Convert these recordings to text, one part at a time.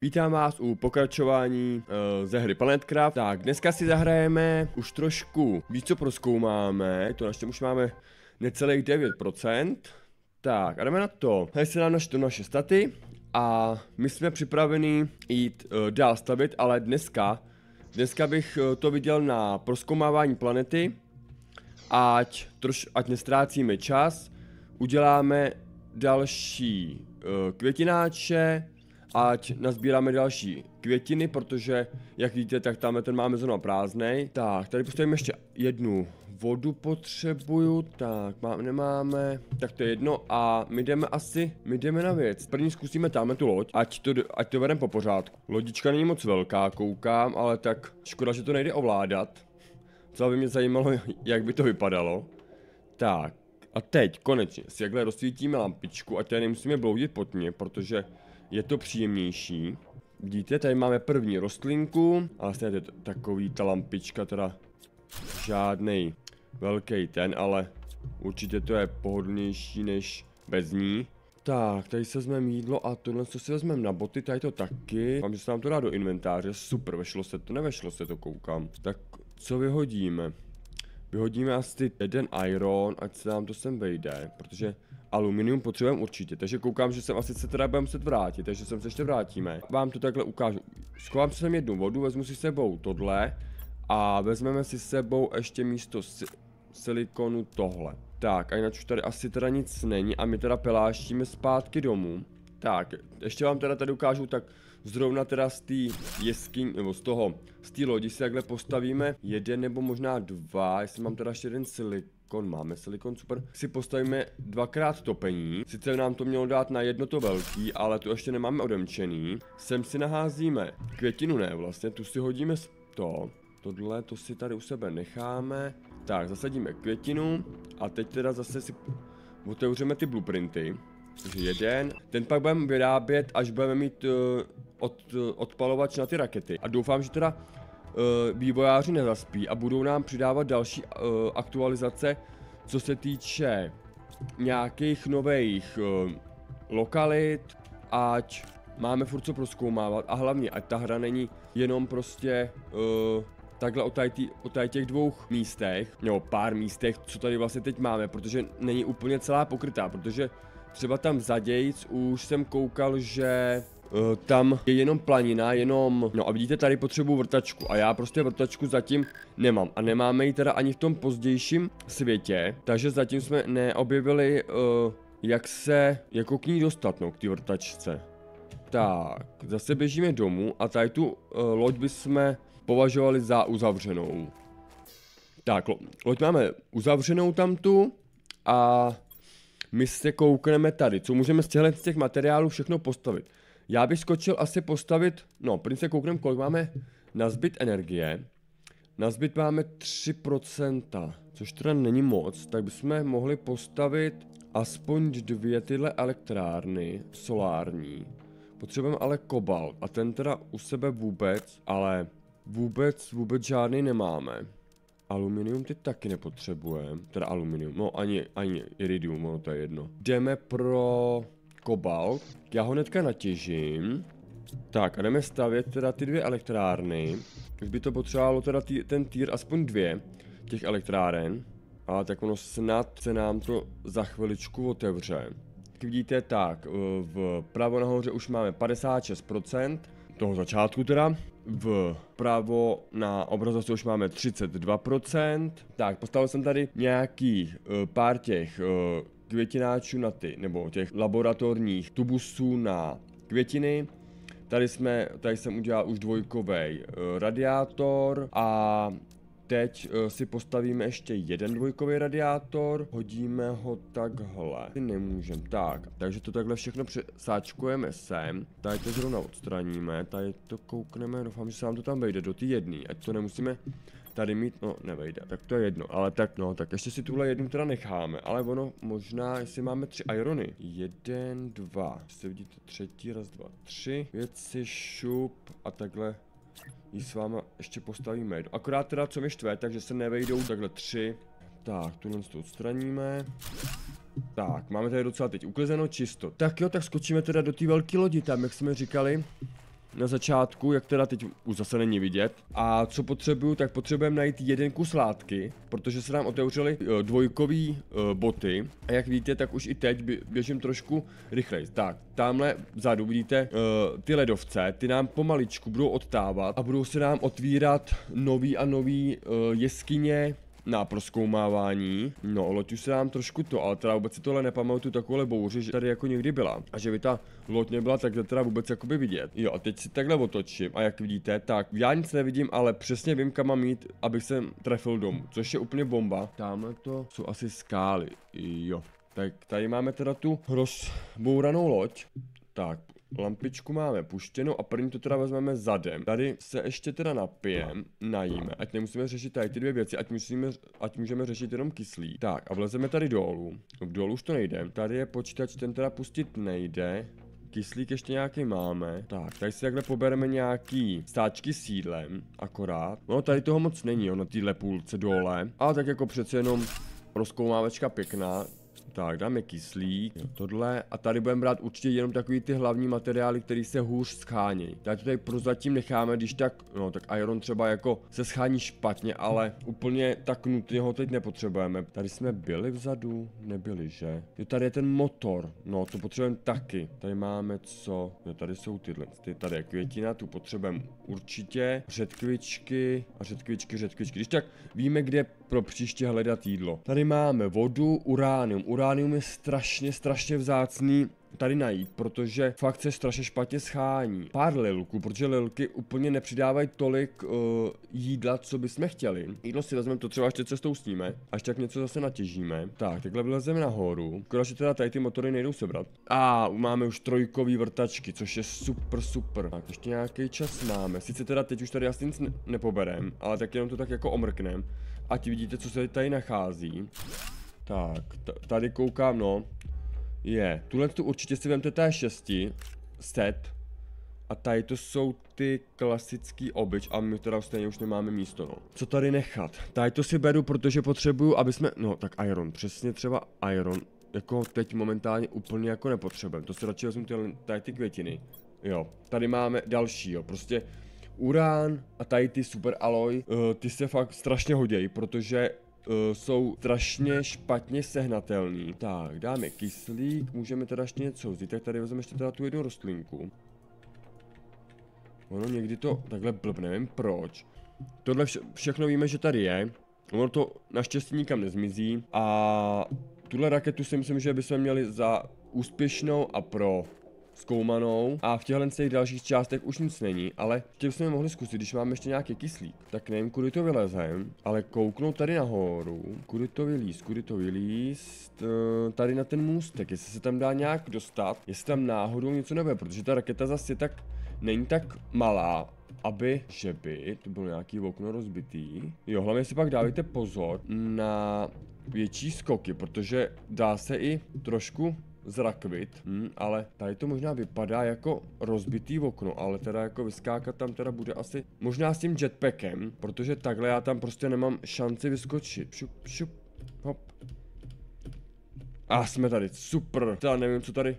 Vítám vás u pokračování ze hry Planetcraft. Tak, dneska si zahrajeme už trošku víc, co prozkoumáme. To naštěstí už máme necelých 9%. Tak, a jdeme na to. Tady se nám naše staty a my jsme připraveni jít dál stavit, ale dneska bych to viděl na prozkoumávání planety. Ať nestrácíme čas, uděláme další květináče, ať nazbíráme další květiny, protože, jak vidíte, tak tam ten máme zrovna prázdnej. Tak, tady postavíme ještě jednu vodu potřebuju, tak nemáme, tak to je jedno a my jdeme na věc. První zkusíme tamhle tu loď, ať to vedeme po pořádku. Lodička není moc velká, koukám, ale tak škoda, že to nejde ovládat. Co by mě zajímalo, jak by to vypadalo. Tak, a teď konečně si jakhle rozsvítíme lampičku, ať tady nemusíme bloudit pod mě, protože je to příjemnější. Vidíte, tady máme první rostlinku, ale vlastně je to takový, ta lampička, teda žádnej velký ten, ale určitě to je pohodlnější než bez ní. Tak, tady se vezmeme jídlo a tohle, co si vezmeme na boty, tady to taky. Mám, že se nám to dá do inventáře, super, vešlo se to, nevešlo se to, koukám. Tak, co vyhodíme? Vyhodíme asi jeden iron, ať se nám to sem vejde, protože aluminium potřebujeme určitě, takže koukám, že sem asi se teda budeme muset vrátit, takže sem se ještě vrátíme. Vám to takhle ukážu. Schovám si sem jednu vodu, vezmu si sebou tohle a vezmeme si sebou ještě místo silikonu tohle. Tak, a jinak už tady asi teda nic není a my teda peláštíme zpátky domů. Tak, ještě vám teda tady ukážu, tak zrovna teda z té jeskyně, nebo z té lodi si takhle postavíme jeden nebo možná dva, jestli mám teda ještě jeden silikon, máme silikon, super. Si postavíme dvakrát topení, sice nám to mělo dát na jedno to velký, ale tu ještě nemáme odemčený. Sem si naházíme květinu, ne vlastně, tu si hodíme tohle, to si tady u sebe necháme. Tak, zasadíme květinu a teď teda zase si otevřeme ty blueprinty. Takže jeden, ten pak budeme vyrábět, až budeme mít odpalovač na ty rakety. A doufám, že teda vývojáři nezaspí a budou nám přidávat další aktualizace, co se týče nějakých nových lokalit, ať máme furt co prozkoumávat a hlavně, ať ta hra není jenom prostě takhle o tady těch dvou místech, nebo pár místech, co tady vlastně teď máme, protože není úplně celá pokrytá, protože třeba tam zadějc už jsem koukal, že tam je jenom planina, no a vidíte, tady potřebuji vrtačku a já prostě vrtačku zatím nemám a nemáme ji teda ani v tom pozdějším světě, takže zatím jsme neobjevili, jak se jako k ní dostat, no, k té vrtačce. Tak, zase běžíme domů a tady tu loď bychom považovali za uzavřenou. Tak, loď máme uzavřenou tamtu a my se koukneme tady, co můžeme z těch materiálů všechno postavit. Já bych skočil asi postavit, no, prvně se koukneme, kolik máme na zbyt energie. Na zbyt máme 3%, což teda není moc, tak bychom mohli postavit aspoň 2 tyhle elektrárny solární. Potřebujeme ale kobalt a ten teda u sebe vůbec, ale vůbec žádný nemáme. Aluminium teď taky nepotřebujeme, teda aluminium, no ani iridium, no to je jedno. Jdeme pro kobalt, já ho hnedka natěžím. Tak a jdeme stavět teda ty 2 elektrárny. Už by to potřebovalo teda ten tier aspoň 2 těch elektráren. Ale tak ono snad se nám to za chviličku otevře. Jak vidíte, tak vpravo nahoře už máme 56%, toho začátku teda. Vpravo na obrazovce už máme 32%. Tak, postavil jsem tady nějaký pár těch květináčů na nebo těch laboratorních tubusů na květiny. Tady jsem udělal už dvojkový radiátor a teď si postavíme ještě jeden dvojkový radiátor, hodíme ho takhle, nemůžeme, tak, takže to takhle všechno přesáčkujeme sem, tady to zrovna odstraníme, tady to koukneme, doufám, že se nám to tam vejde do ty jedný, ať to nemusíme tady mít, no nevejde, tak to je jedno, ale tak no, tak ještě si tuhle jednu teda necháme, ale ono možná, jestli máme 3 irony, 1, 2, jestli vidíte třetí, raz, 2, 3, věci, šup a takhle ji s váma ještě postavíme jedno. Akorát teda co mi štve, takže se nevejdou takhle 3. Tak, tuhle to odstraníme. Tak, máme tady docela teď uklizeno čisto. Tak jo, tak skočíme teda do té velké lodi tam, jak jsme říkali. na začátku, jak teda teď už zase není vidět. A co potřebuju, tak potřebujeme najít jeden kus látky, protože se nám otevřely dvojkový boty. A jak vidíte, tak už i teď běžím trošku rychleji. Tak, tamhle vzadu vidíte ty ledovce, ty nám pomaličku budou odtávat a budou se nám otvírat nový a nový jeskyně na prozkoumávání. No, loď už se nám trošku to, ale teda vůbec si tohle nepamatuju takovouhle bouři, že tady jako někdy byla. A že by ta loď nebyla takhle teda vůbec jakoby vidět. Jo, a teď si takhle otočím a jak vidíte, tak já nic nevidím, ale přesně vím, kam mám jít, abych se trefil domů, což je úplně bomba. Tamhle to jsou asi skály, jo. Tak tady máme teda tu rozbouranou loď. Tak, lampičku máme puštěnou a první to teda vezmeme zadem. Tady se ještě teda napijem, najíme, ať nemusíme řešit tady ty dvě věci, ať můžeme řešit jenom kyslík. Tak a vlezeme tady dolů. Dolů už to nejde. Tady je počítač, ten teda pustit nejde. Kyslík ještě nějaký máme. Tak, tady si takhle pobereme nějaký stáčky s jídlem, akorát. No tady toho moc není, na téhle půlce dole. Ale tak jako přece jenom rozkoumávečka pěkná. Tak, dáme kyslík, tohle a tady budeme brát určitě jenom takový ty hlavní materiály, které se hůř schánějí. Tady to tady prozatím necháme, když tak, no tak iron třeba jako se schání špatně, ale úplně tak nutně ho teď nepotřebujeme. Tady jsme byli vzadu? Nebyli, že? Jo, tady je ten motor, no to potřebujeme taky. Tady máme co? Jo, tady jsou tyhle, tady je květina, tu potřebujeme určitě. Řetkvičky a řetkvičky. Když tak víme, kde pro příště hledat jídlo. Tady máme vodu, uránium. Uránium je strašně vzácný tady najít, protože fakt se strašně špatně schání. Pár lilků, protože lilky úplně nepřidávají tolik jídla, co bychom chtěli. Jídlo si vezmeme, to třeba ještě cestou sníme, až tak něco zase natěžíme. Tak, takhle vylezeme nahoru. Škoda, že teda tady ty motory nejdou sebrat. A máme už trojkový vrtačky, což je super. Tak, ještě nějaký čas máme. Sice teda teď už tady asi nic nepoberem, ale tak jenom to tak jako omrknem. Ať vidíte, co se tady nachází. Tak, tady koukám, no. Tuhle tu určitě si vemte T6 set. A tady to jsou ty klasický obyč a my teda stejně už nemáme místo, no. Co tady nechat? Tady to si beru, protože potřebuju, aby jsme, no tak iron, přesně třeba iron, jako teď momentálně úplně jako nepotřebujeme. To si radši vezmu tady ty květiny. Jo, tady máme další, jo, prostě urán a tady ty super aloj, ty se fakt strašně hodějí, protože jsou strašně špatně sehnatelný. Tak, dáme kyslík, můžeme teda ještě něco vzít, tak tady vezmeme ještě teda tu jednu rostlinku. Ono někdy to takhle blbne, nevím proč. Tohle všechno víme, že tady je. Ono to naštěstí nikam nezmizí. A tuhle raketu si myslím, že bychom měli za úspěšnou a pro zkoumanou a v těchto dalších částech už nic není, ale ještě bychom mohli zkusit, když máme ještě nějaký kyslík. Tak nevím, kudy to vylezem, ale kouknout tady nahoru, kudy to vylíst, tady na ten můstek, jestli se tam dá nějak dostat, jestli tam náhodou něco nebude, protože ta raketa zase tak není tak malá, že by to bylo nějaký okno rozbitý. Jo, hlavně si pak dávajte pozor na větší skoky, protože dá se i trošku zrakvit, ale tady to možná vypadá jako rozbitý okno, ale teda jako vyskákat tam teda bude asi možná s tím jetpackem, protože takhle já tam prostě nemám šanci vyskočit. Šup, hop. A jsme tady, super, teda nevím co tady,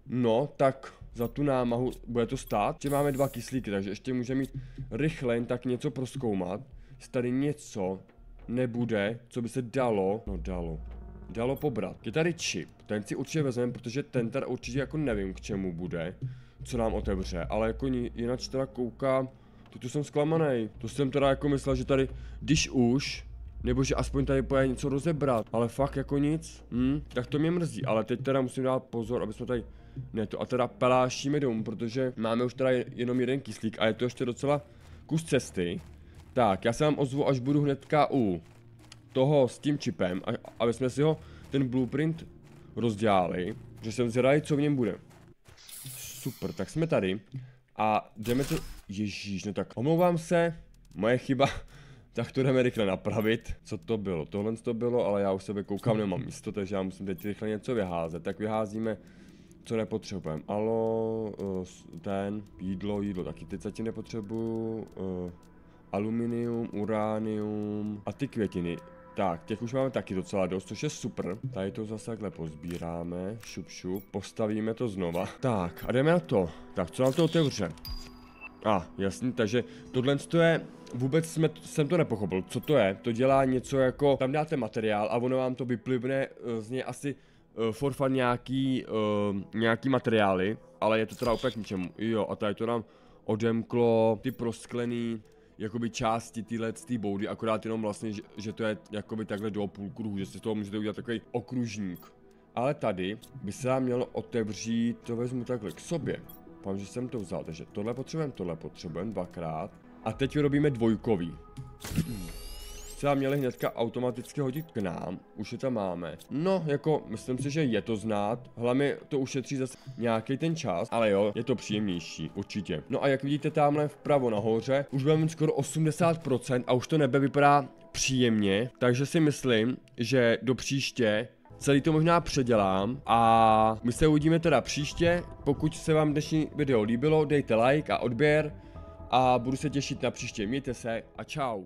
no tak za tu námahu bude to stát, že máme 2 kyslíky, takže ještě můžeme mít rychle jen tak něco prozkoumat, jestli tady něco nebude, co by se dalo pobrat. Je tady čip, ten si určitě vezmeme, protože ten tady určitě jako nevím k čemu bude, co nám otevře, ale jako jinak teda koukám, tu jsem zklamaný, to jsem teda jako myslel, že tady, když už, nebo že aspoň tady pojde něco rozebrat, ale fakt jako nic, tak to mě mrzí, ale teď teda musím dát pozor, aby jsme tady, ne to, a teda pelášíme domů, protože máme už teda jenom jeden kyslík a je to ještě docela kus cesty. Tak, já se vám ozvu, až budu hnedka u toho s tím čipem, aby jsme si ho, ten blueprint rozdělali, že jsem zvědavý, co v něm bude. Super, tak jsme tady a jdeme to, ježíš, no tak omlouvám se, moje chyba, tak to jdeme rychle napravit. Co to bylo? Tohle to bylo, ale já už sebe koukám, nemám místo, takže já musím teď rychle něco vyházet, tak vyházíme, co nepotřebujeme. Jídlo, taky teď zatím nepotřebuju, aluminium, uránium a ty květiny. Tak, těch už máme taky docela dost, což je super. Tady to zase takhle pozbíráme, šup, postavíme to znova. Tak, a jdeme na to. Tak, co nám to otevře? Jasný, takže tohle je, vůbec jsem to nepochopil, co to je, to dělá něco jako, tam dáte materiál a ono vám to vyplivne z něj asi for fun nějaký materiály, ale je to teda úplně k ničemu, jo, a tady to nám odemklo ty prosklený jakoby části té boudy, akorát jenom vlastně, že to je jakoby takhle do půl kruhu, že si z toho můžete udělat takový okružník. Ale tady by se nám mělo otevřít, to vezmu takhle k sobě. Pám, že jsem to vzal, takže tohle potřebujeme dvakrát. A teď vyrobíme dvojkový. Se nám měli hnedka automaticky hodit k nám, už je tam máme. No, jako, myslím si, že je to znát, hlavně to ušetří zase nějaký ten čas, ale jo, je to příjemnější, určitě. No a jak vidíte tamhle vpravo nahoře, už budeme mít skoro 80% a už to nebe vypadá příjemně, takže si myslím, že do příště celý to možná předělám a my se uvidíme teda příště. Pokud se vám dnešní video líbilo, dejte like a odběr a budu se těšit na příště. Mějte se a čau.